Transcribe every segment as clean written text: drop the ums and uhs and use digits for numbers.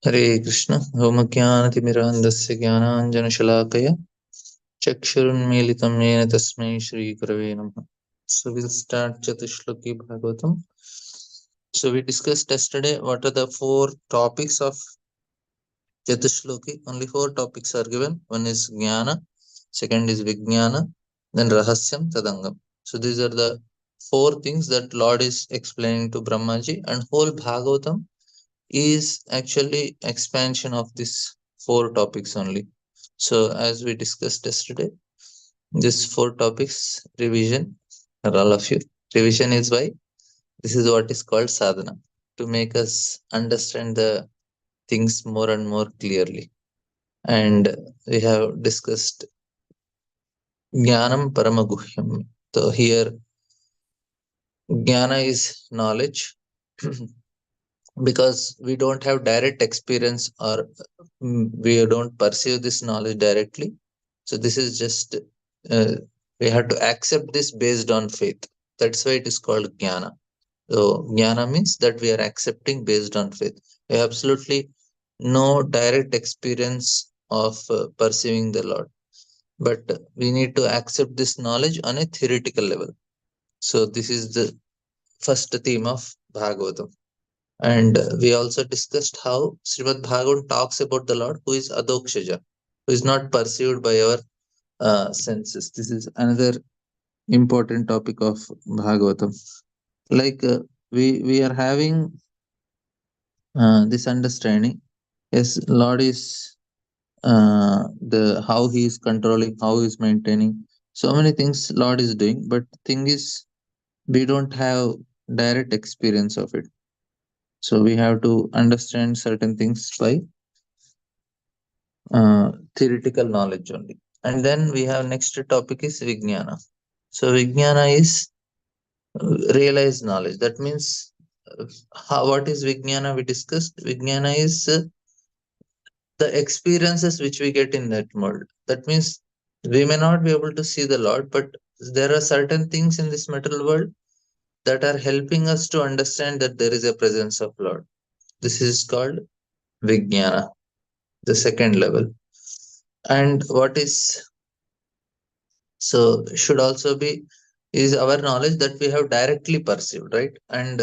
Hare Krishna, Homagyanatimirandasya Jnananjanashalaakaya Chakshurunmilitam Yena Tasmai Shri Gurave Namaha. So we'll start Chaturshloki Bhagavatam. So we discussed yesterday what are the four topics of Chaturshloki. Only four topics are given. One is Jnana, second is Vijnana, then Rahasyam, Tadangam. So these are the four things that Lord is explaining to Brahmaji, and whole Bhagavatam is actually expansion of these four topics only. So as we discussed yesterday, these four topics revision for all of you. Revision is why this is what is called sadhana, to make us understand the things more and more clearly. And we have discussed jnanam paramaguhyam. So here jnana is knowledge. Because we don't have direct experience, or we don't perceive this knowledge directly, so this is just uh, we have to accept this based on faith. That's why it is called jnana. So jnana means that we are accepting based on faith. We have absolutely no direct experience of perceiving the Lord, but we need to accept this knowledge on a theoretical level. So this is the first theme of Bhagavatam. And we also discussed how Srimad Bhagavatam talks about the Lord who is Adokshaja, who is not perceived by our senses. This is another important topic of Bhagavatam. Like we are having this understanding. Yes, Lord is the how He is controlling, how He is maintaining. So many things Lord is doing, but thing is we don't have direct experience of it. So we have to understand certain things by theoretical knowledge only. And then we have next topic is Vijnana. So Vijnana is realized knowledge. That means what is Vijnana? We discussed Vijnana is the experiences which we get in that world. That means we may not be able to see the Lord, but there are certain things in this material world that are helping us to understand that there is a presence of Lord. This is called Vijnana, the second level. And what is so should also be is our knowledge that we have directly perceived, right? And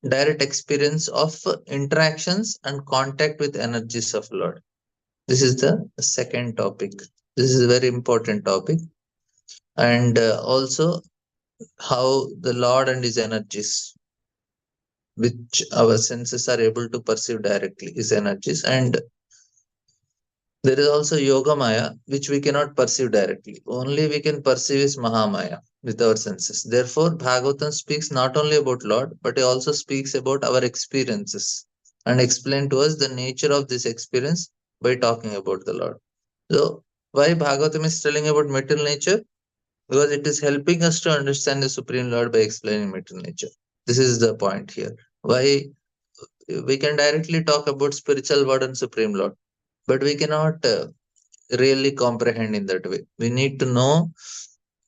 direct experience of interactions and contact with energies of Lord. This is the second topic. This is a very important topic. And also how the Lord and his energies, which our senses are able to perceive directly, his energies. And there is also Yoga Maya, which we cannot perceive directly. Only we can perceive is Mahamaya with our senses. Therefore, Bhagavatam speaks not only about Lord, but it also speaks about our experiences and explain to us the nature of this experience by talking about the Lord. So, why Bhagavatam is telling about material nature? Because it is helping us to understand the Supreme Lord by explaining material nature. This is the point here. Why we can directly talk about spiritual word and Supreme Lord, but we cannot really comprehend in that way. We need to know,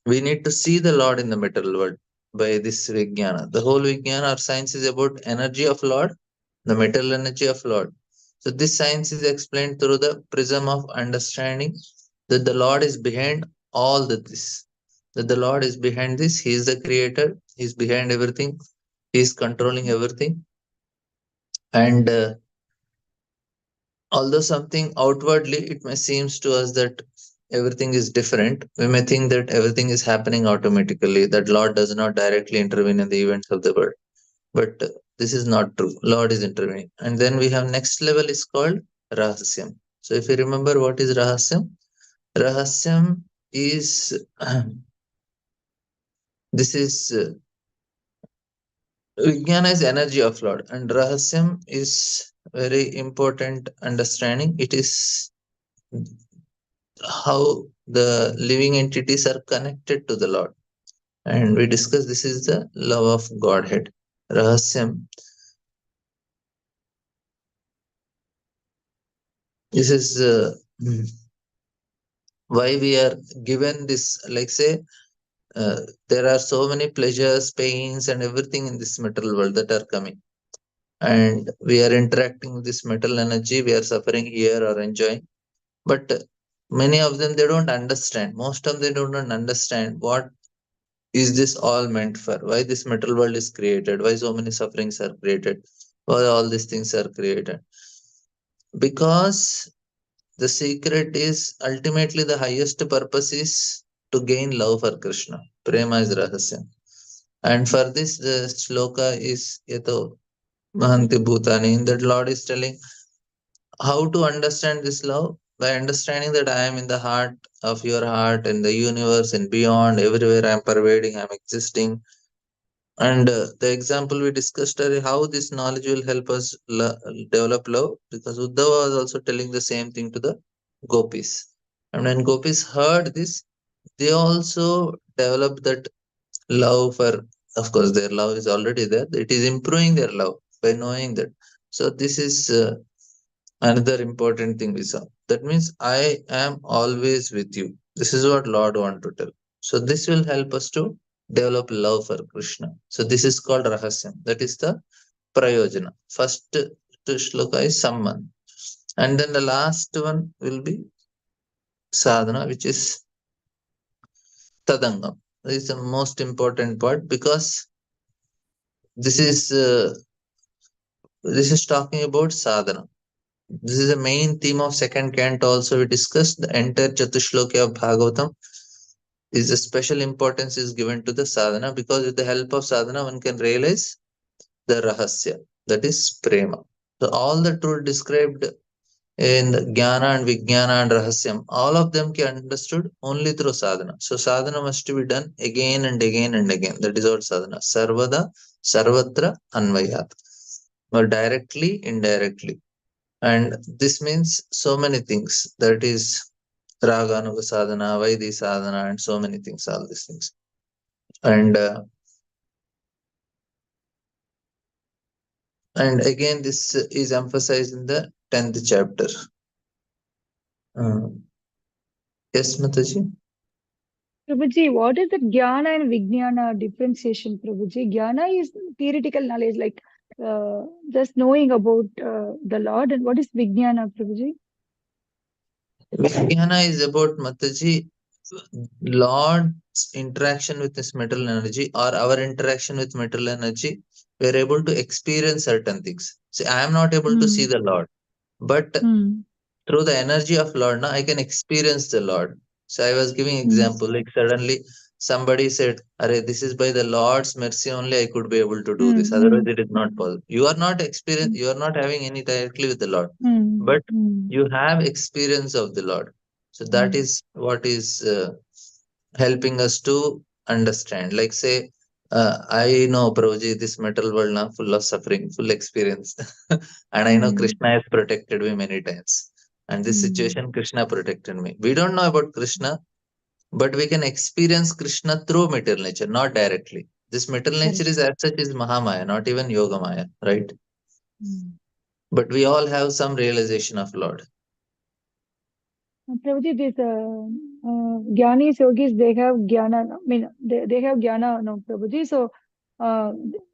we need to see the Lord in the material world by this Vijnana. The whole Vijnana or science is about energy of Lord, the material energy of Lord. So this science is explained through the prism of understanding that the Lord is behind all this. That the Lord is behind this, He is the creator, He is behind everything, He is controlling everything. And although something outwardly it may seems to us that everything is different, we may think that everything is happening automatically, that Lord does not directly intervene in the events of the world. But this is not true. Lord is intervening. And then we have next level is called Rahasyam. So if you remember what is Rahasyam, Rahasyam is this is Vijnana is energy of Lord, and Rahasyam is very important understanding. It is how the living entities are connected to the Lord. And we discuss this is the love of Godhead. Rahasyam. This is why we are given this, like say, there are so many pleasures, pains, and everything in this material world that are coming. and we are interacting with this metal energy, we are suffering here or enjoying. But many of them, they don't understand. Most of them don't understand what is this all meant for, why this metal world is created, why so many sufferings are created, why all these things are created. Because the secret is ultimately the highest purpose is to gain love for Krishna. Prema is rahasya. And for this, the shloka is yato mahanti bhutani. In that, Lord is telling how to understand this love by understanding that I am in the heart of your heart, in the universe and beyond, everywhere I am pervading, I am existing. And the example we discussed are how this knowledge will help us develop love, because Uddhava was also telling the same thing to the gopis. And when gopis heard this, they also developed that love for, of course, their love is already there. It is improving their love by knowing that. So, this is another important thing we saw. That means I am always with you. This is what Lord want to tell. So this will help us to develop love for Krishna. So this is called Rahasyam. That is the Prayojana. First to shloka is Samman. And then the last one will be Sadhana, which is Tadangam. This is the most important part, because this is uh, this is talking about sadhana. This is the main theme of second canto. Also, we discussed the entire Chaturshloki of Bhagavatam is a special importance is given to the sadhana, because with the help of sadhana one can realize the rahasya, that is prema. So all the truth described in jnana and vijnana and rahasyam, all of them can understood only through sadhana. So sadhana must be done again and again and again. That is what sadhana. Sarvada, sarvatra, anvayat. Or directly, indirectly. And this means so many things. That is Raganuga sadhana, Vaidhi sadhana, and so many things, all these things. And again, this is emphasized in the 10th chapter. Uh, yes, Mataji? Prabhuji, what is the jnana and vijnana differentiation, Prabhuji? Jnana is theoretical knowledge, like just knowing about the Lord. And what is vijnana, Prabhuji? Vijnana is about, Mataji, Lord's interaction with this metal energy or our interaction with metal energy. We are able to experience certain things. See, I am not able to see Hmm. the Lord, but Hmm. through the energy of Lord, now I can experience the Lord. So I was giving Hmm. example, like suddenly somebody said, Array, this is by the Lord's mercy only I could be able to do this. Otherwise, Hmm. it is not possible. You are not having any directly with the Lord, Hmm. but Hmm. you have experience of the Lord. So that Hmm. is what is helping us to understand. Like say, I know Prabhuji, this metal world now full of suffering, full experience. And I know Hmm. Krishna has protected me many times. And this Hmm. situation, Krishna protected me. We don't know about Krishna, but we can experience Krishna through material nature, not directly. This material nature Correct. is as such is Mahamaya, not even Yoga Maya, right? Hmm. But we all have some realization of Lord. Prabhuji, this Gyanis, yogis, they have jnana. I mean, they have jnana, no, Prabhuji. So uh,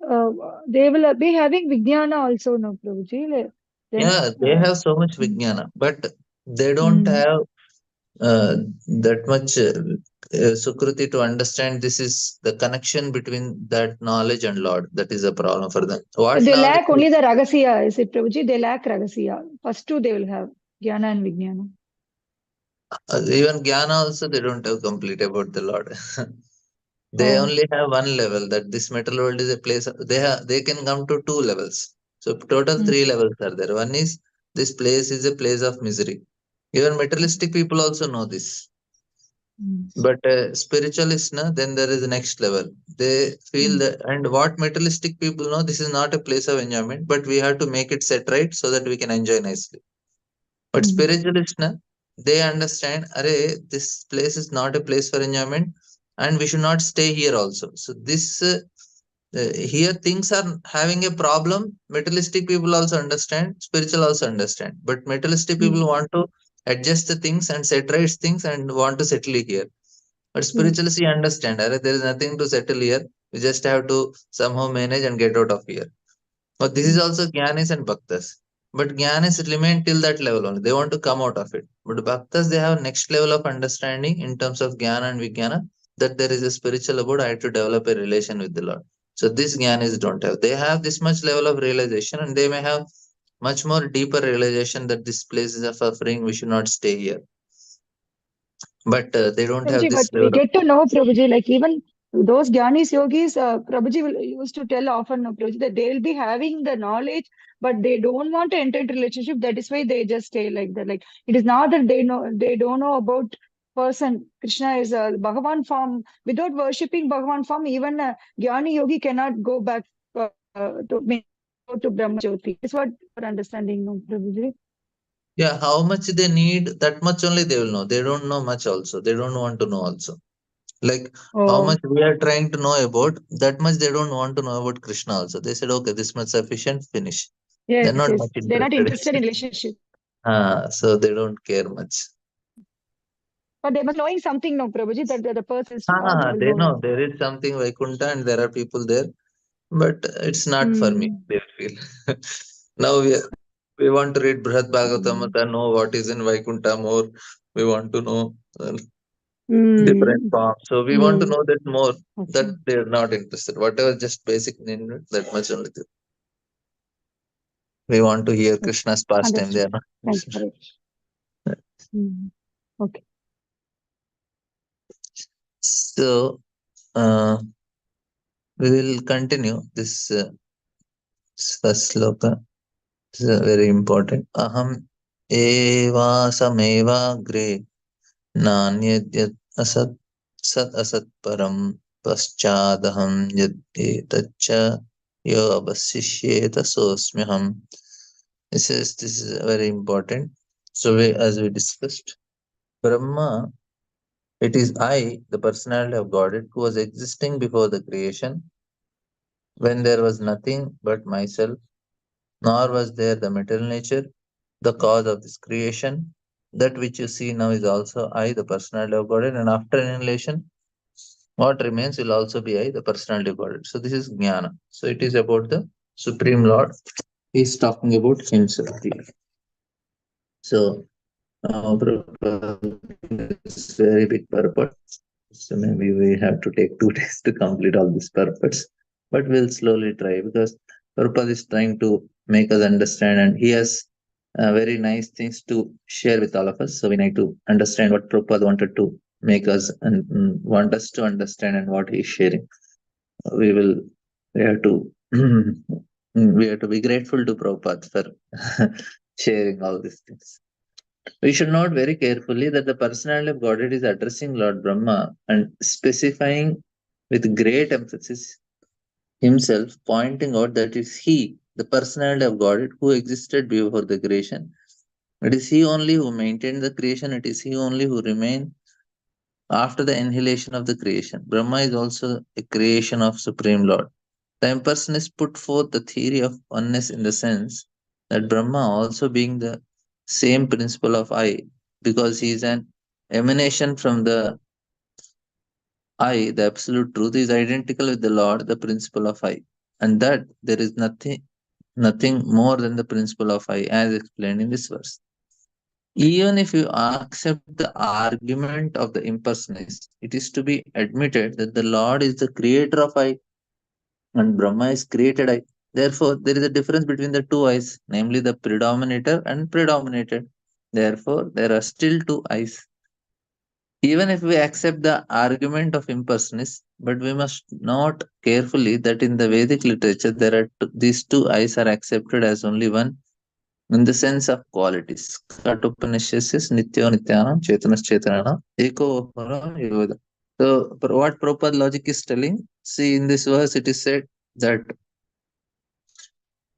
uh, they will be having vijnana also, no, Prabhuji. Then, Yeah, they have so much hmm. Vijnana, but they don't Hmm. have that much Sukruti to understand this is the connection between that knowledge and Lord. That is a problem for them. What They knowledge? lack only the ragasya, is it, Prabhuji? They lack ragasya. First two they will have, jnana and vijnana. Even Jnana also they don't have complete about the Lord. They Oh. only have one level, that this metal world is a place. They can come to two levels. So total Hmm. three levels are there. One is this place is a place of misery. Even materialistic people also know this. Hmm. But spiritualists, na, then there is the next level. They feel Hmm. that, and what materialistic people know, this is not a place of enjoyment, but we have to make it set right so that we can enjoy nicely. But Hmm. spiritualists, na, they understand, array, this place is not a place for enjoyment, and we should not stay here also. So this here things are having a problem. Materialistic people also understand, spiritual also understand, but materialistic Hmm. people want to adjust the things and set right things and want to settle here. But Hmm. spiritually, understand, there is nothing to settle here. We just have to somehow manage and get out of here. But this is also Jnanis and Bhaktas. But Jnanis remain till that level only. They want to come out of it. But Bhaktas, they have next level of understanding in terms of Jnana and Vijnana, that there is a spiritual about I have to develop a relation with the Lord. So this Jnanis don't have. They have this much level of realization, and they may have much more deeper realization that this place is a suffering, we should not stay here. But they don't have Prabhuji, but this we level of. get to know, Prabhuji, like even those Gyanis yogis, Prabhuji will, used to tell often, Prabhuji, that they will be having the knowledge, but they don't want to enter into relationship. That is why they just stay like that. Like it is not that they don't know about person. Krishna is a Bhagavan form. Without worshipping Bhagavan form, even a Gyani yogi cannot go back to Brahma Jyoti. That's what our understanding, no, Prabhuji. Yeah, how much they need, that much only they will know. They don't know much also. They don't want to know also. Like how Oh, much we are trying to know about, that much they don't want to know about Krishna also. They said, okay, this much sufficient, finish. They're yes, not yes. much They're not interested. interested in relationship. So they don't care much. But they must knowing something, no, Prabhuji, that the person is small, they will They know, know no. there is something Vaikuntha and there are people there, but it's not for me, Mm, they feel. Now we want to read Brihad Bhagavatam mm, and know what is in Vaikuntha more. We want to know different mm, forms. So we want to mm. know that more, that Okay, they are not interested. Whatever just basic need, that much only. We want to hear okay. Krishna's pastime. They Understood. are not Thank you interested. for it. Mm, okay. So uh, we will continue this first sloka. This is very important. Aham eva sameva gre nanyad asat sat asat param paschadaham yad etaccha yo abasishyeta sosmyaham. This is very important. So as we discussed, Brahma, it is I, the personality of Godhead, who was existing before the creation, when there was nothing but myself, nor was there the material nature, the cause of this creation. That which you see now is also I, the personality of Godhead, and after annihilation, what remains will also be I, the personality of Godhead. So this is Jnana. So it is about the Supreme Lord. He is talking about himself here. So now it's very big purport. So maybe we have to take 2 days to complete all these purports, but we'll slowly try because Prabhupada is trying to make us understand, and he has very nice things to share with all of us. So we need to understand what Prabhupada wanted to make us and want us to understand, and what he is sharing. We will we have to we have to be grateful to Prabhupada for sharing all these things. We should note very carefully that the personality of Godhead is addressing Lord Brahma and specifying with great emphasis himself, pointing out that it's he, the personality of Godhead, who existed before the creation. It is he only who maintained the creation, it is he only who remained after the annihilation of the creation. Brahma is also a creation of Supreme Lord. The impersonalists put forth the theory of oneness in the sense that Brahma, also being the same principle of I, because he is an emanation from the I, the absolute truth, is identical with the Lord, the principle of I, and that there is nothing more than the principle of I, as explained in this verse. Even if you accept the argument of the impersonalists, it is to be admitted that the Lord is the creator of I and Brahma is created I. Therefore, there is a difference between the two I's, namely the predominator and predominated. Therefore, there are still two I's. Even if we accept the argument of impersonalists, but we must note carefully that in the Vedic literature, these two I's are accepted as only one in the sense of qualities. Katupanish Nityo Nityanam Chetanas Chetanana Eko Vaharam Yoda. So, what proper logic is telling? See, in this verse, it is said that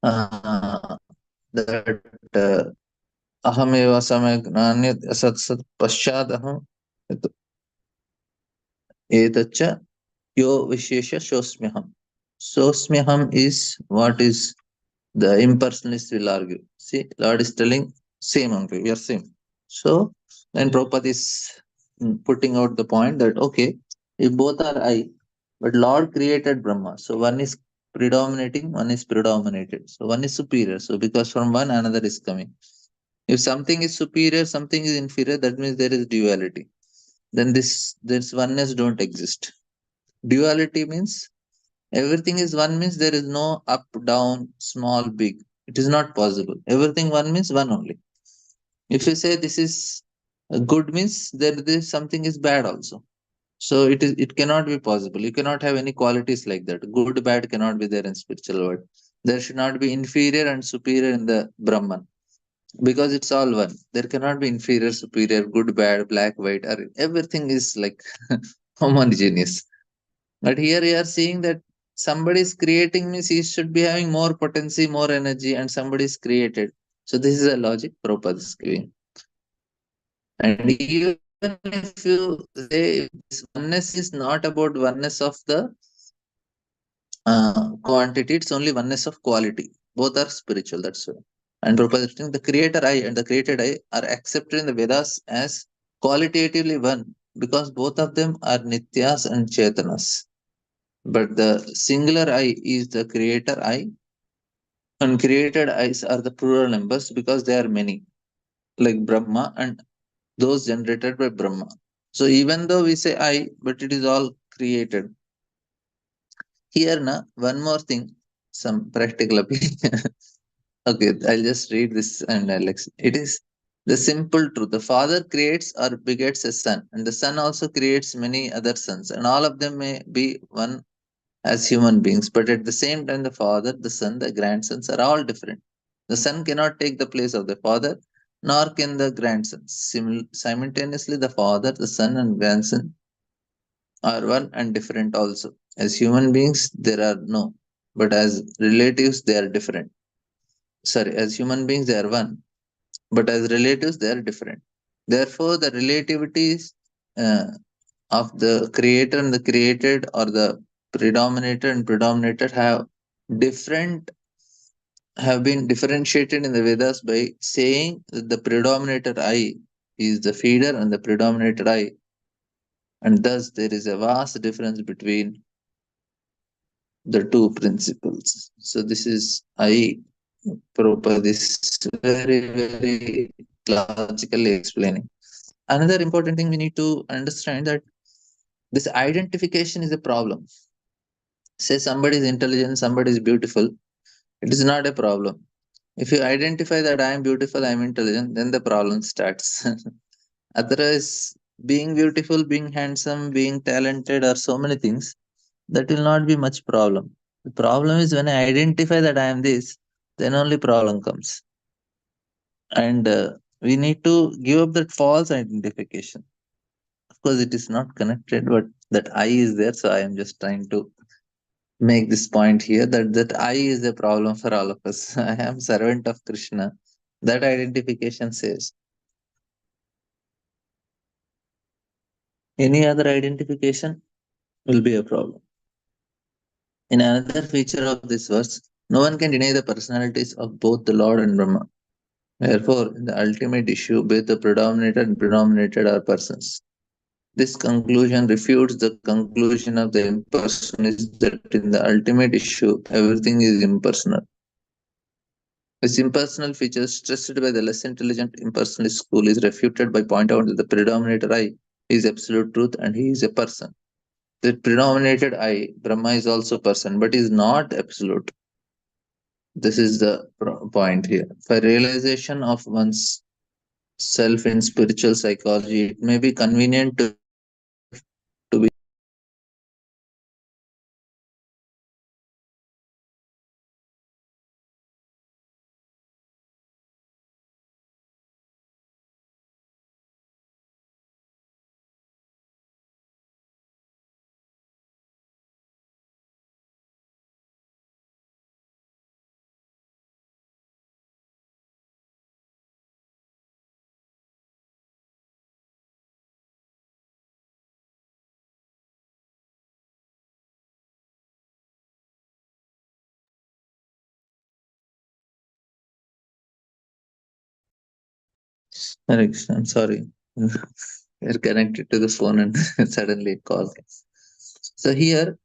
uh, that ahameva samagnanyt asat sat paschad aham etacha yo vishesha shosmyaham. Shosmyaham is what is the impersonalist will argue. See, Lord is telling same only, we are same. So then Prabhupada is putting out the point that okay, if both are I, but Lord created Brahma. So one is predominating, one is predominated. So one is superior. So because from one another is coming. If something is superior, something is inferior, that means there is duality. Then this oneness don't exist. Duality means everything is one means there is no up, down, small, big. It is not possible. Everything one means one only. If you say this is good means there is something is bad also. So it cannot be possible. You cannot have any qualities like that. Good, bad cannot be there in spiritual world. There should not be inferior and superior in the Brahman because it's all one. There cannot be inferior, superior, good, bad, black, white, or everything is like homogeneous. But here you are seeing that somebody is creating means he should be having more potency, more energy, and somebody is created. So this is a logic Prabhupada is giving. And even if you say this oneness is not about oneness of the quantity, it's only oneness of quality. Both are spiritual, that's why. And Prabhupada is saying the creator I and the created I are accepted in the Vedas as qualitatively one because both of them are Nityas and Chetanas. But the singular I is the creator I, and created I's are the plural numbers because they are many, like Brahma and those generated by Brahma. So even though we say I, but it is all created. Here, na one more thing, some practical application. Okay, I'll just read this and Alex. It is the simple truth. The father creates or begets a son, and the son also creates many other sons, and all of them may be one as human beings, but at the same time, the father, the son, the grandsons are all different. The son cannot take the place of the father, nor can the grandson. Simultaneously, the father, the son, and grandson are one and different also. As human beings, there are no, but as relatives, they are different. Sorry, as human beings, they are one, but as relatives, they are different. Therefore, the relativities uh, of the creator and the created, or the predominator and predominated, different have been differentiated in the Vedas by saying that the predominated I is the feeder and the predominated I, and thus there is a vast difference between the two principles. So this is I proper this very logically explaining. Another important thing we need to understand that this identification is a problem. Say somebody is intelligent, somebody is beautiful, it is not a problem. If you identify that I am beautiful, I am intelligent, then the problem starts. Otherwise, being beautiful, being handsome, being talented, or so many things, that will not be much problem. The problem is when I identify that I am this, then only problem comes. And we need to give up that false identification. Of course, it is not connected, but that I is there. So I am just trying to make this point here that I is a problem for all of us. I am servant of Krishna. That identification says. Any other identification will be a problem. In another feature of this verse, no one can deny the personalities of both the Lord and Brahma. Therefore, in the ultimate issue, both the predominated and predominated are persons. This conclusion refutes the conclusion of the impersonalists that in the ultimate issue, everything is impersonal. This impersonal feature, stressed by the less intelligent impersonalist school, is refuted by pointing out that the predominated I is absolute truth and he is a person. The predominated I, Brahma, is also person, but is not absolute. This is the point here. For realization of one's self in spiritual psychology, it may be convenient to be Alex, I'm sorry. You're connected to the phone and suddenly it calls. So here,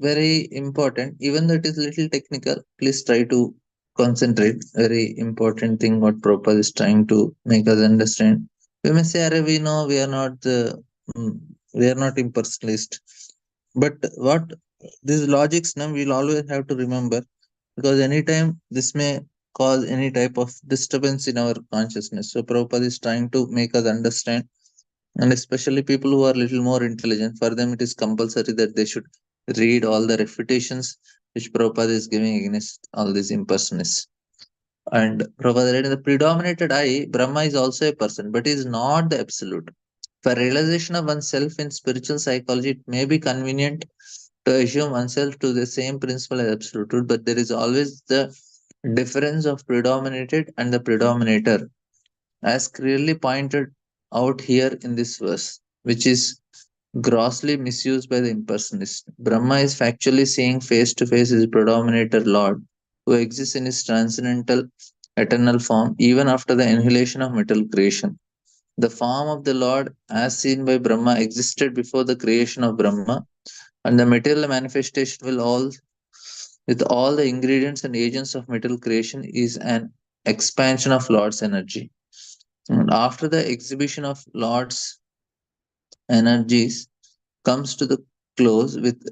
very important, even though it is little technical, please try to concentrate. Very important thing what Prabhupada is trying to make us understand. We may say, "Arey, we know we are not mm, we are not impersonalist," but what these logics now we'll always have to remember, because anytime this may cause any type of disturbance in our consciousness. So Prabhupada is trying to make us understand, and especially people who are little more intelligent, for them it is compulsory that they should read all the refutations which Prabhupada is giving against all these impersonalists. And Prabhupada writing, the predominated I, Brahma, is also a person, but is not the absolute. For realization of oneself in spiritual psychology, it may be convenient to assume oneself to the same principle as absolute truth, but there is always the difference of predominated and the predominator, as clearly pointed out here in this verse, which is grossly misused by the impersonalist. Brahma is factually seeing face to face his predominator Lord, who exists in his transcendental eternal form even after the annihilation of material creation. The form of the Lord, as seen by Brahma, existed before the creation of Brahma, and the material manifestation will all, with all the ingredients and agents of material creation, is an expansion of Lord's energy. And after the exhibition of Lord's energies comes to the close with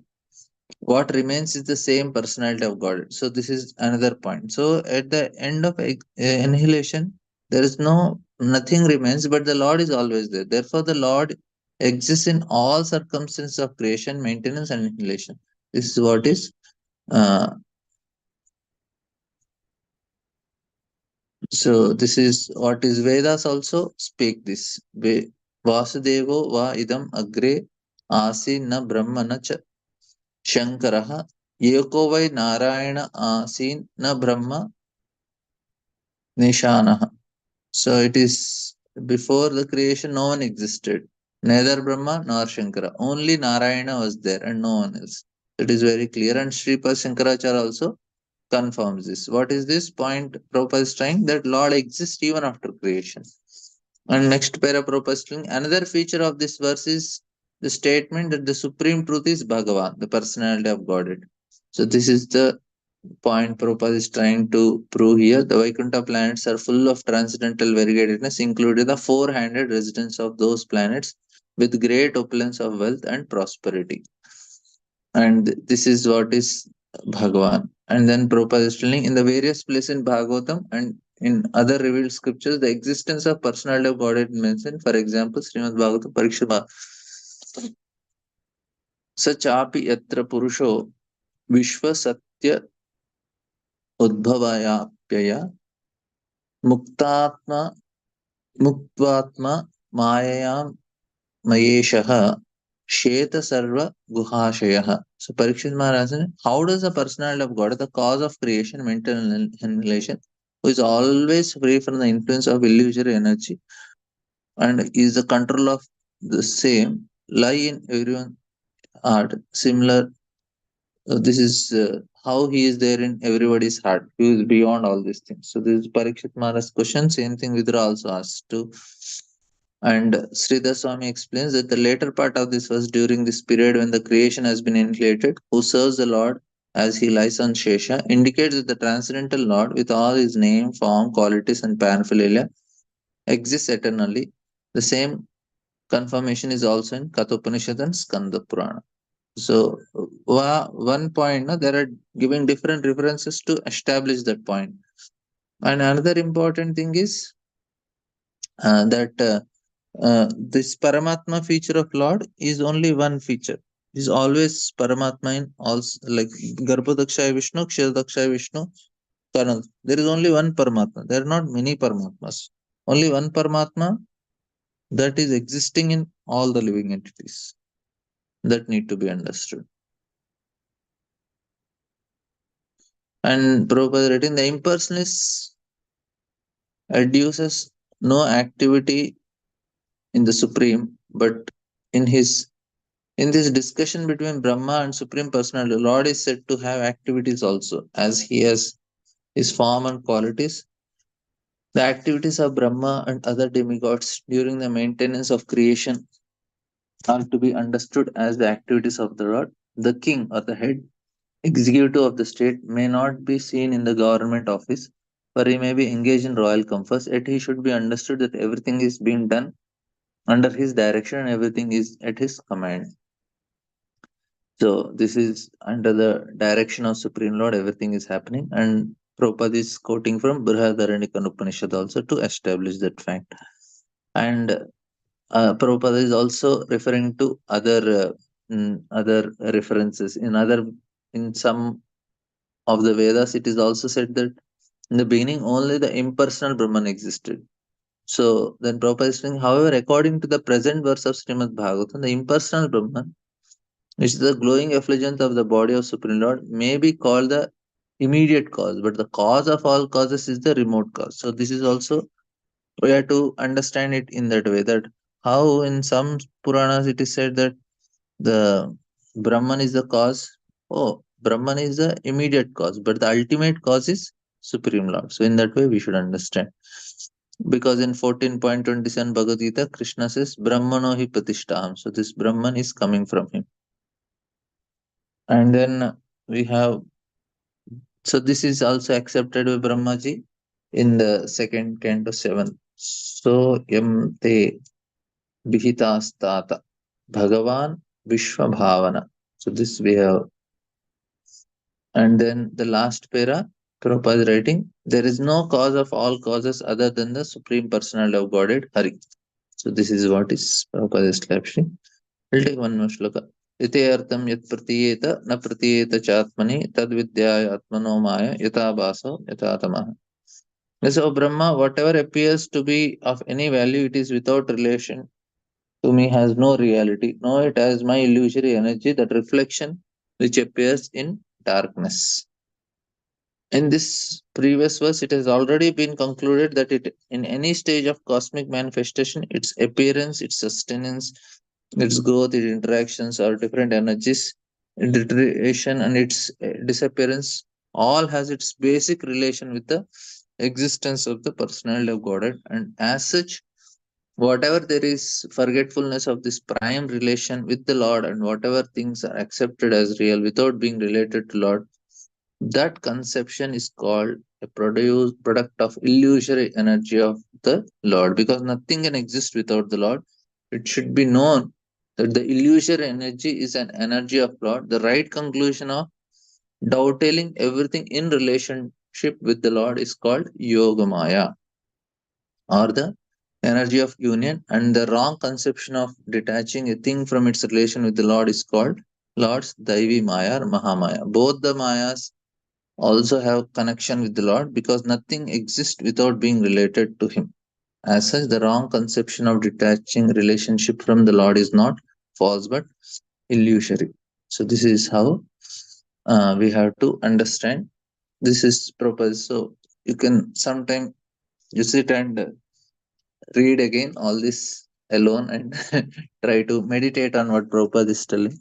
what remains is the same personality of God. So this is another point. So at the end of annihilation, there is no nothing remains, but the Lord is always there. Therefore, the Lord exists in all circumstances of creation, maintenance, and annihilation. This is what is. Uh, so this is what is Vedas also speak this. Vasudevo va idam agre asi na brahmana cha Shankaraha eko vai Narayana asin na Brahma Nishanaha. So it is before the creation, no one existed. Neither Brahma nor Shankara. Only Narayana was there and no one else. It is very clear. And Sripad Shankaracharya also confirms this. What is this point? Prabhupada is trying that Lord exists even after creation. And next para Prabhupada is telling, another feature of this verse is the statement that the supreme truth is Bhagavan, the personality of Godhead. So this is the point Prabhupada is trying to prove here. The Vaikuntha planets are full of transcendental variegatedness, including the four-handed residents of those planets with great opulence of wealth and prosperity. And this is what is Bhagavan. And then Prabhupada is telling, in the various places in Bhagavatam and in other revealed scriptures, the existence of personality of Godhead mentioned. For example, Srimad Bhagavatam Parikshit Sachapi Yatra Purusho Vishwa Satya Udbhavayapyaya Muktatma Muktvatma Mayayam Mayeshaha Sheta Sarva Guhashayaha. So Parikshit Maharaj, how does the personality of God, the cause of creation, mental annihilation, who is always free from the influence of illusory energy and is the control of the same, lie in everyone's heart, similar. This is how he is there in everybody's heart. He is beyond all these things. So this is Parikshit Maharaj's question. Same thing Vidura also asked too. And Sridhar Swami explains that the later part of this was during this period when the creation has been annihilated, who serves the Lord as he lies on Shesha, indicates that the transcendental Lord, with all his name, form, qualities, and paraphernalia, exists eternally. The same confirmation is also in Kathopanishad and Skanda Purana. So, one point, no, there are giving different references to establish that point. And another important thing is that this Paramatma feature of Lord is only one feature. Is always Paramatma in all, like Garbhodakshaya Vishnu, Kshiradakshaya Vishnu, Karan. There is only one Paramatma. There are not many Paramatmas. Only one Paramatma that is existing in all the living entities. That need to be understood. And Prabhupada writing, the impersonalist adduces no activity in the Supreme, but in his in this discussion between Brahma and Supreme Personality, the Lord is said to have activities also, as he has his form and qualities. The activities of Brahma and other demigods during the maintenance of creation are to be understood as the activities of the Lord. The king or the head executive of the state may not be seen in the government office, for he may be engaged in royal comforts, yet he should be understood that everything is being done under his direction and everything is at his command. So this is under the direction of Supreme Lord, everything is happening. And Prabhupada is quoting from Brihadaranyaka Upanishad also to establish that fact. And Prabhupada is also referring to other references in some of the Vedas. It is also said that in the beginning only the impersonal Brahman existed. So then Prabhupada is saying, however, according to the present verse of Srimad Bhagavatam, the impersonal Brahman, which is the glowing effulgence of the body of Supreme Lord, may be called the immediate cause, but the cause of all causes is the remote cause. So this is also, we have to understand it in that way, that how in some Puranas it is said that the Brahman is the cause. Oh, Brahman is the immediate cause, but the ultimate cause is Supreme Lord. So in that way we should understand. Because in 14.27 Bhagavad Gita, Krishna says, Brahmano hi pratishtaham. So this Brahman is coming from him. And then we have, so this is also accepted by Brahmaji in the second canto 7. So yam te bihitastata Bhagavan Vishwabhavana. So this we have. And then the last para, Prabhupada is writing, there is no cause of all causes other than the Supreme Personality of Godhead, Hari. So this is what is Prabhupada establishing. We'll take one more shloka. Iti yat pratiyeta na pratiyeta chatmani tad vidyaya atmano maya yata baso yata tamaha. So Brahma, whatever appears to be of any value, it is without relation to me, has no reality. Know it as my illusory energy, that reflection which appears in darkness. In this previous verse, it has already been concluded that it, in any stage of cosmic manifestation, its appearance, its sustenance, its growth, its interactions, or different energies, its iteration, and its disappearance, all has its basic relation with the existence of the personality of Godhead. And as such, whatever there is forgetfulness of this prime relation with the Lord, and whatever things are accepted as real without being related to Lord, that conception is called a product of illusory energy of the Lord, because nothing can exist without the Lord. It should be known that the illusory energy is an energy of Lord. The right conclusion of dovetailing everything in relationship with the Lord is called Yogamaya, or the energy of union, and the wrong conception of detaching a thing from its relation with the Lord is called Lord's Daivi Maya or Mahamaya. Both the Mayas also have connection with the Lord, because nothing exists without being related to Him. As such, the wrong conception of detaching relationship from the Lord is not false but illusory. So this is how we have to understand. This is proper. So you can sometime you sit and read again all this alone and try to meditate on what Prabhupada is telling.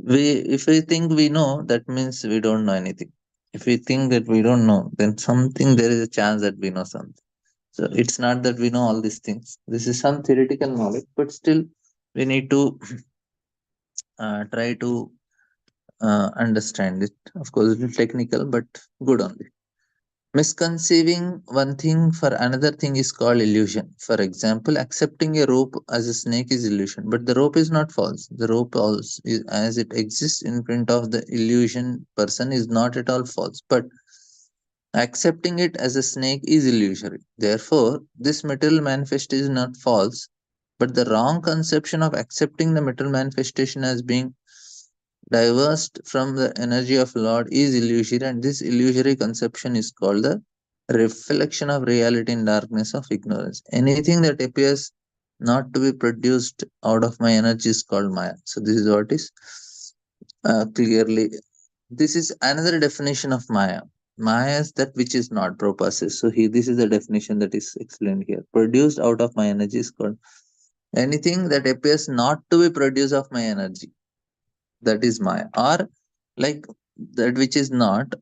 If we think we know, that means we don't know anything. If we think that we don't know, then something, there is a chance that we know something. So it's not that we know all these things. This is some theoretical knowledge, but still we need to try to understand it. Of course, it's technical, but good only. Misconceiving one thing for another thing is called illusion. For example, accepting a rope as a snake is illusion, but the rope is not false. The rope, also, as it exists in front of the illusion person, is not at all false. But accepting it as a snake is illusory. Therefore, this material manifestation is not false, but the wrong conception of accepting the material manifestation as being diverged from the energy of Lord is illusory, and this illusory conception is called the reflection of reality in darkness of ignorance. Anything that appears not to be produced out of my energy is called Maya. So this is what is clearly. This is another definition of Maya. Maya is that which is not proposes. So this is the definition that is explained here. Produced out of my energy is called anything that appears not to be produced of my energy, that is Maya, or like that which is not.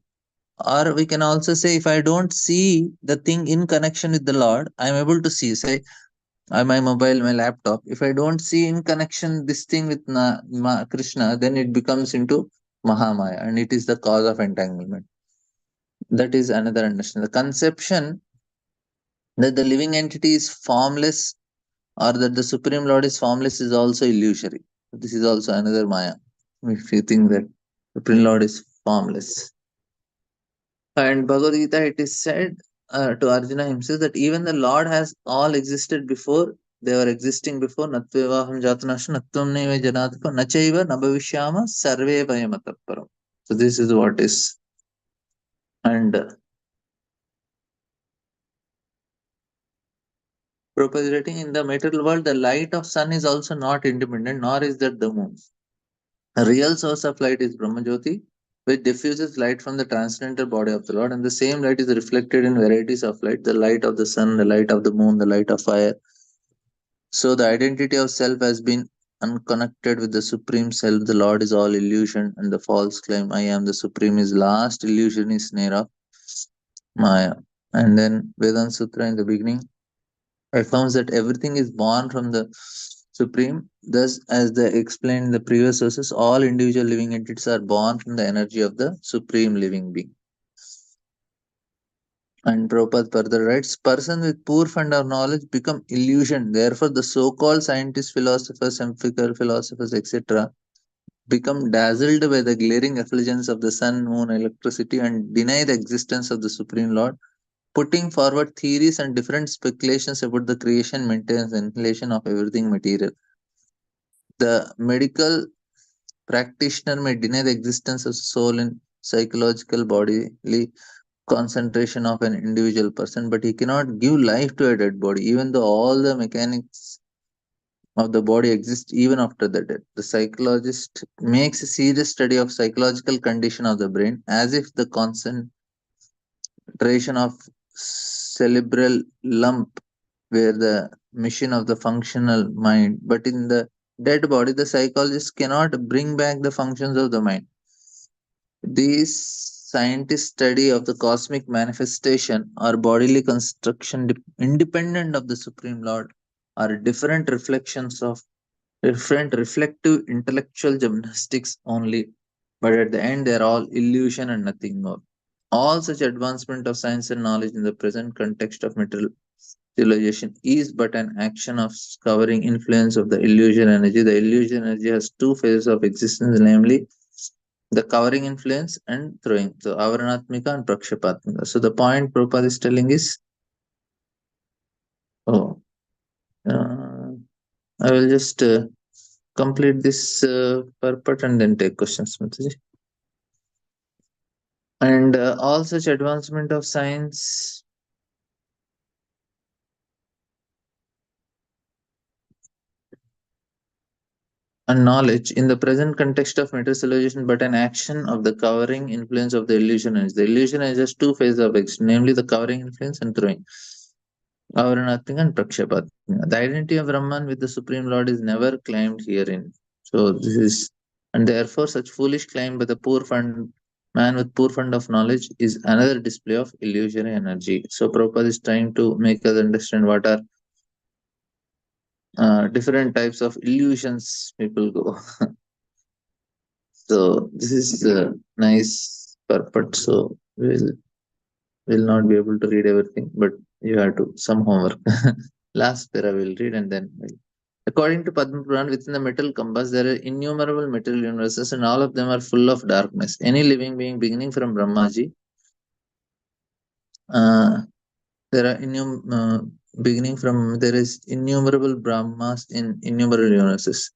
Or we can also say, if I don't see the thing in connection with the Lord, I am able to see. Say, my mobile, my laptop, if I don't see in connection this thing with Krishna, then it becomes into Mahamaya, and it is the cause of entanglement. That is another understanding. The conception that the living entity is formless, or that the Supreme Lord is formless, is also illusory. This is also another Maya. If you think that Supreme Lord is formless. And Bhagavad Gita, it is said to Arjuna himself that even the Lord has all existed before. They were existing before. Natvevaham jatanasha natvam neva janatapa nachaiva nabhavishyama sarve vayamataparam. So this is what is. And Prabhupada is writing, in the material world, the light of sun is also not independent, nor is that the moon. A real source of light is Brahmajyoti, which diffuses light from the transcendental body of the Lord, and the same light is reflected in varieties of light, the light of the sun, the light of the moon, the light of fire. So the identity of self has been unconnected with the Supreme Self. The Lord is all illusion, and the false claim, I am the Supreme, is last illusion, is snare of Maya. And then Vedanta Sutra in the beginning affirms that everything is born from the Supreme. Thus, as they explained in the previous sources, all individual living entities are born from the energy of the Supreme Living Being. And Prabhupada further writes, persons with poor fund of knowledge become illusioned. Therefore, the so-called scientists, philosophers, empirical philosophers, etc., become dazzled by the glaring effulgence of the sun, moon, electricity, and deny the existence of the Supreme Lord, putting forward theories and different speculations about the creation, maintenance, and annihilation of everything material. The medical practitioner may deny the existence of soul in psychological bodily concentration of an individual person, but he cannot give life to a dead body, even though all the mechanics of the body exist even after the death. The psychologist makes a serious study of psychological condition of the brain, as if the concentration of cerebral lump were the machine of the functional mind. But in the dead body, the psychologist cannot bring back the functions of the mind. These scientists' study of the cosmic manifestation or bodily construction independent of the Supreme Lord are different reflections of different reflective intellectual gymnastics only, but at the end they are all illusion and nothing more. All such advancement of science and knowledge in the present context of material civilization is but an action of covering influence of the illusion energy. The illusion energy has two phases of existence, namely the covering influence and throwing. So avaranatmika and prakshapatmika. So the point Prabhupada is telling is, oh, uh, I will just complete this purport and then take questions, Mataji. And all such advancement of science and knowledge in the present context of materialization, but an action of the covering influence of the illusion energy. The illusion energy has two phases of action, namely the covering influence and throwing. Avaranatmika and prakshapatmika. The identity of Brahman with the Supreme Lord is never claimed herein. So this is, and therefore such foolish claim by the poor fund man with poor fund of knowledge is another display of illusory energy. So Prabhupada is trying to make us understand what are different types of illusions people go. So this is a nice purport. So we'll not be able to read everything, but you have to some homework. Last para we'll read and then according to Padma Puran, within the metal compass, there are innumerable material universes, and all of them are full of darkness. Any living being beginning from Brahmaji, uh, there are beginning from there is innumerable Brahmas in innumerable universes.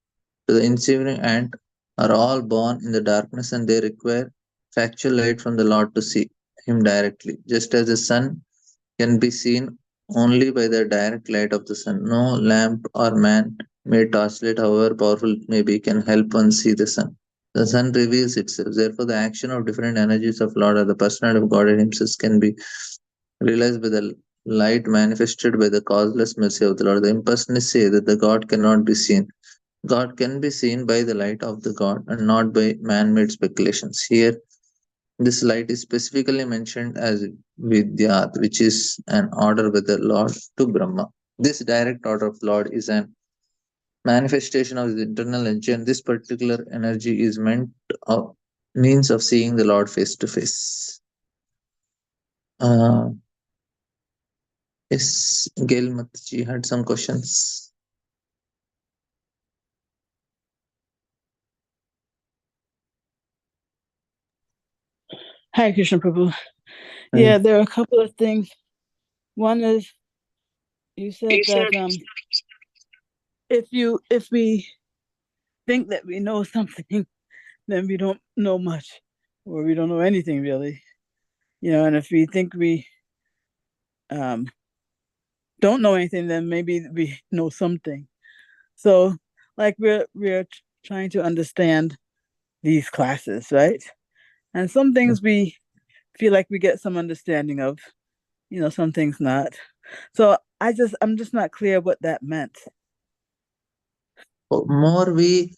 So the ensuing ant are all born in the darkness, and they require factual light from the Lord to see Him directly, just as the sun can be seen only by the direct light of the sun. No lamp or man-made torchlight, however powerful it may be, can help one see the sun. The sun reveals itself. Therefore, the action of different energies of Lord or the personality of God Himself can be realized by the light manifested by the causeless mercy of the Lord. The impersonalists say that the God cannot be seen. God can be seen by the light of the God and not by man-made speculations. Here, this light is specifically mentioned as Vidyat, which is an order by the Lord to Brahma. This direct order of Lord is an manifestation of his internal energy, and this particular energy is meant of means of seeing the Lord face to face. Uh, yes, Gail Matji had some questions. Hare Krishna Prabhu. Right. Yeah, there are a couple of things. One is you said that if we think that we know something, then we don't know much, or we don't know anything really. And if we think we um, don't know anything, then maybe we know something. So, like we're trying to understand these classes, right? And some things we feel like we get some understanding of, some things not. So I'm just not clear what that meant. More we,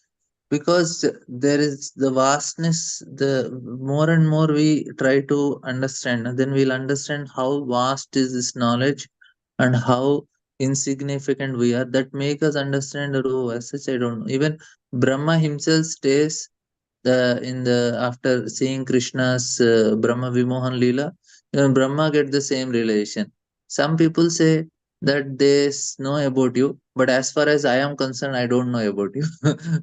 because there is the vastness, the more and more we try to understand, and then we'll understand how vast is this knowledge and how insignificant we are. That make us understand that, oh, as such, I don't know. Even Brahma himself stays in the after seeing Krishna's Brahma Vimohan Leela, even Brahma get the same realization. Some people say that they know about you, but as far as I am concerned, I don't know about you.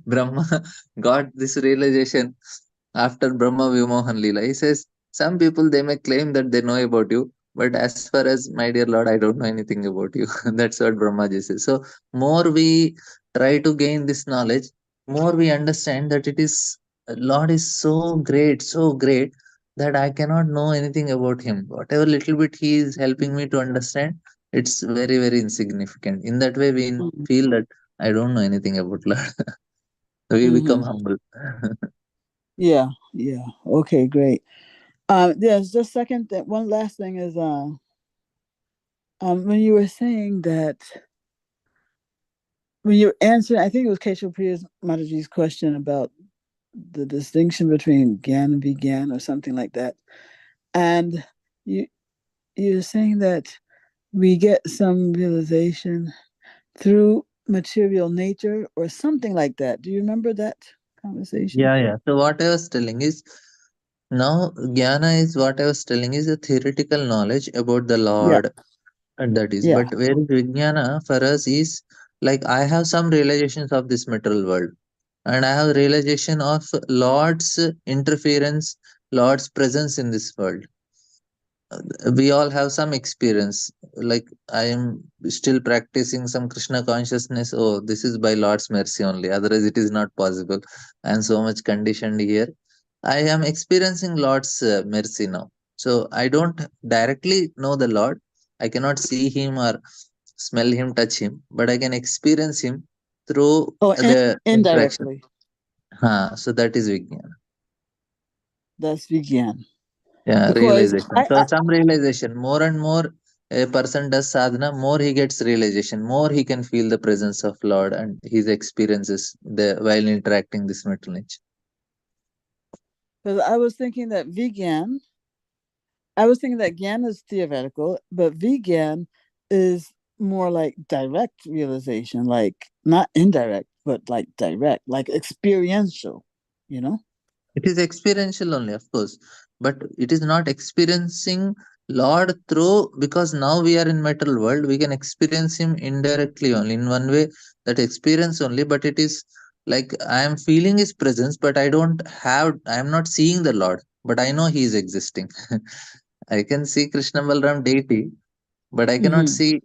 Brahma got this realization after Brahma Vimohan Leela. He says, some people they may claim that they know about you, but as far as my dear Lord, I don't know anything about you. That's what Brahmaji says. So more we try to gain this knowledge, more we understand that it is Lord is so great that I cannot know anything about him. Whatever little bit he is helping me to understand, it's very, very insignificant. In that way, we feel that I don't know anything about Lord. We become Mm-hmm. humble. Yeah, yeah. Okay, great. There's just second that one last thing is when you were saying that when you answered, I think it was Keshav Priya Mataji's question about the distinction between Gyan and Vigyan or something like that, and you you're saying that we get some realization through material nature or something like that. Do you remember that conversation? Yeah, yeah. So what I was telling is now Jnana is what I was telling is a theoretical knowledge about the Yeah, Lord, and that is. yeah. But whereas Vijnana for us is like I have some realizations of this material world, and I have realization of Lord's interference, Lord's presence in this world. We all have some experience. Like I am still practicing some Krishna consciousness. Oh, this is by Lord's mercy only. Otherwise, it is not possible. I am so much conditioned here. I am experiencing Lord's mercy now. So I don't directly know the Lord. I cannot see him or smell him, touch him, but I can experience him through Oh, the interaction. indirectly. So that is Vijnana. That's Vigyan. Yeah, Because realization. So some realization, more and more a person does sadhana, more he gets realization, more he can feel the presence of Lord and his experiences while interacting this metal nature. because I was thinking that Vigyan, I was thinking that Gyan is theoretical, but Vigyan is more like direct realization, like not indirect, but like direct, like experiential, you know? It is experiential only, of course, but it is not experiencing Lord through, because now we are in metal world, we can experience him indirectly only in one way, that experience only, but it is like I am feeling his presence, but I am not seeing the Lord, but I know he is existing. I can see Krishna Balram deity, but I cannot Mm-hmm. see.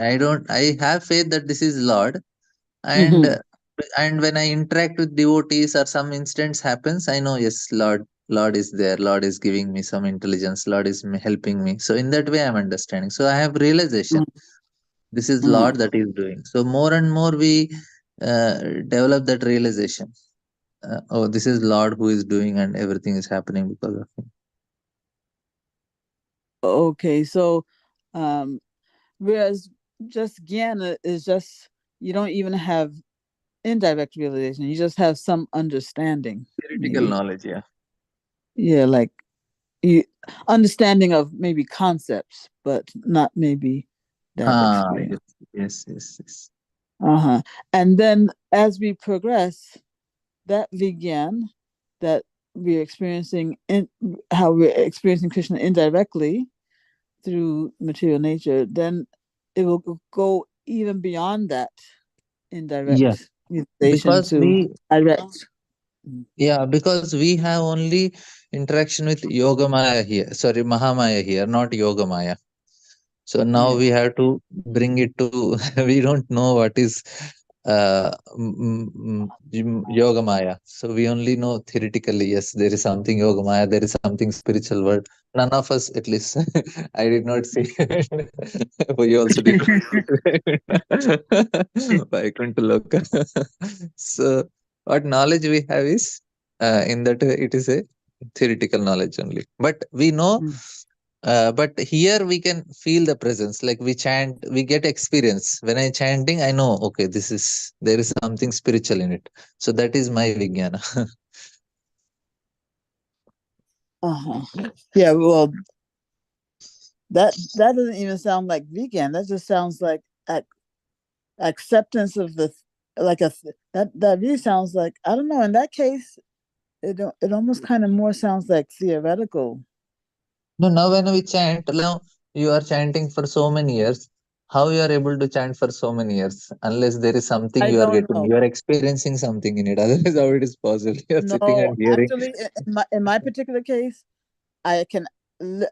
I have faith that this is Lord, and Mm-hmm. uh, and when I interact with devotees or some instance happens, I know, yes, Lord is there. Lord is giving me some intelligence. Lord is helping me. So in that way, I'm understanding. So I have realization. This is Mm-hmm. Lord that is doing. So more and more we develop that realization. Oh, this is Lord who is doing, and everything is happening because of him. Okay, so um, whereas just Gyan is just, you don't even have indirect realization, you just have some understanding, Theoretical maybe. knowledge, yeah. Yeah, like you, understanding of maybe concepts, but not maybe that Yes, experience. Yes, yes, yes. And then as we progress, that Vigyan that we're experiencing in how we're experiencing Krishna indirectly through material nature, then it will go even beyond that Yeah, indirect realization because to direct. because we have only interaction with Yoga Maya here. Sorry, Mahamaya here, not Yoga Maya. So now Yeah. we have to bring it to. We don't know what is Yoga Maya. So we only know theoretically. Yes, there is something Yoga Maya. There is something spiritual world. None of us, at least, I did not see. We also did not. Vaikuntha Loka. So what knowledge we have is in that it is a theoretical knowledge only. But we know Mm. but here we can feel the presence, like we chant, we get experience. When I chanting, I know, okay, this is, there is something spiritual in it. So that is my vijnana. Yeah, well, that doesn't even sound like vegan. That just sounds like acceptance of the like a that really sounds like, I don't know. In that case, it almost kind of more sounds like theoretical. No, now when we chant, now you are chanting for so many years. How you are able to chant for so many years? Unless there is something I you are don't getting, know. you are experiencing something in it. Otherwise, how it is possible? You are sitting No, and hearing. actually, in my particular case, I can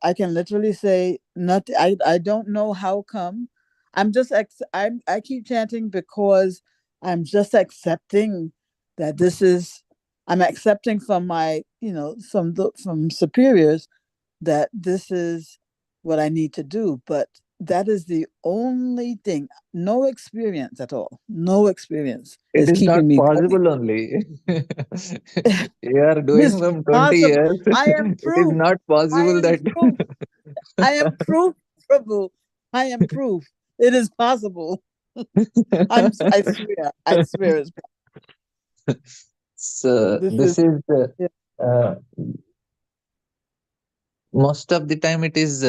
I can literally say nothing. I don't know how come. I'm just I keep chanting because I'm just accepting that this is, I'm accepting from my, from superiors that this is what I need to do. But that is the only thing. No experience at all. No experience It is is not keeping me going. possible only. You are doing It's from 20 possible. years. I am It is proof. not I possible am that. proof. I am proof, Prabhu. I am proof. It is possible. I swear. I swear it's So this is this is yeah. uh, most of the time it is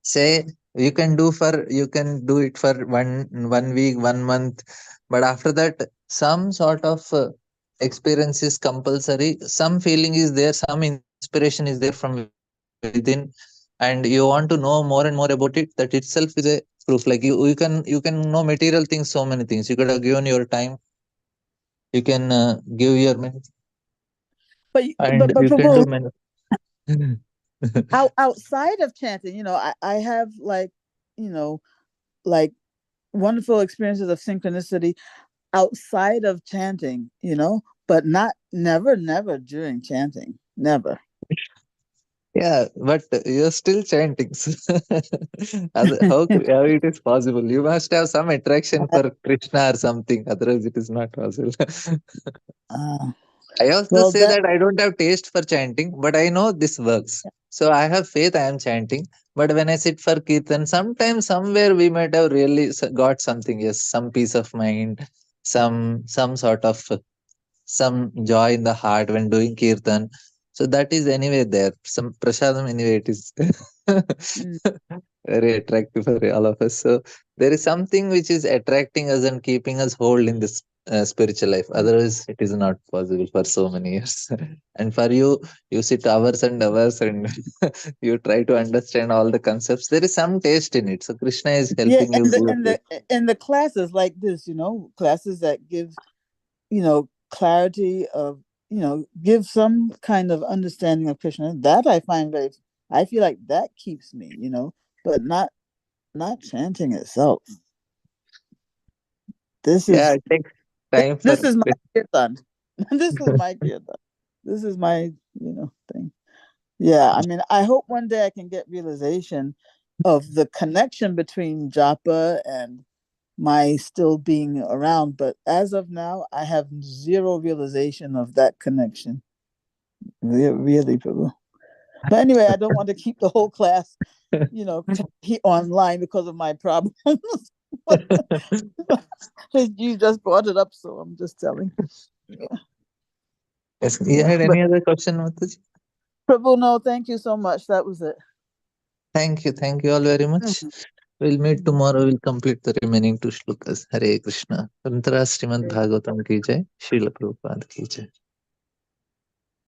say you can do it for one week, 1 month, but after that some sort of experience is compulsory. Some feeling is there, some inspiration is there from within, and you want to know more and more about it. That itself is a proof. Like you can know material things, so many things. You could have given your time, you can give your money, but and but but you can do Prabhu, many. outside of chanting, I have like, you know, like wonderful experiences of synchronicity outside of chanting, but not never during chanting. Never. Yeah, but you're still chanting. How it is possible? You must have some attraction for Krishna or something. Otherwise, it is not possible. uh, I also well, say that that I don't have taste for chanting, but I know this works. So I have faith. I am chanting. But when I sit for kirtan, sometimes somewhere we might have really got something. Yes, some peace of mind, some sort of some joy in the heart when doing kirtan. So that is anyway there. Some prasadam anyway it is mm, very attractive for all of us. So there is something which is attracting us and keeping us hold in this spiritual life. mm, Otherwise, it is not possible for so many years. And for you, you sit hours and hours and you try to understand all the concepts. There is some taste in it. So Krishna is yeah, helping you and the go and through. the and the classes like this, classes that give, clarity of, give some kind of understanding of Krishna. That I find very, I feel like that keeps me, but not chanting itself. This Yeah, is it takes time for. this is my kirtan. This is my kirtan. This is my, thing. Yeah, I mean, I hope one day I can get realization of the connection between japa and my still being around. But as of now, I have zero realization of that connection. Really, people. But anyway, I don't want to keep the whole class, online because of my problems. You just brought it up, so I'm just telling. Yeah, Yes, you yeah. had But any other question, Mataji? Prabhu, no, thank you so much. That was it. Thank you all very much. Mhm. We'll meet tomorrow. We'll complete the remaining two shlokas. Hare Krishna. Tantra Srimad Bhagavatam ki jai. Srila Prabhupada ki jai.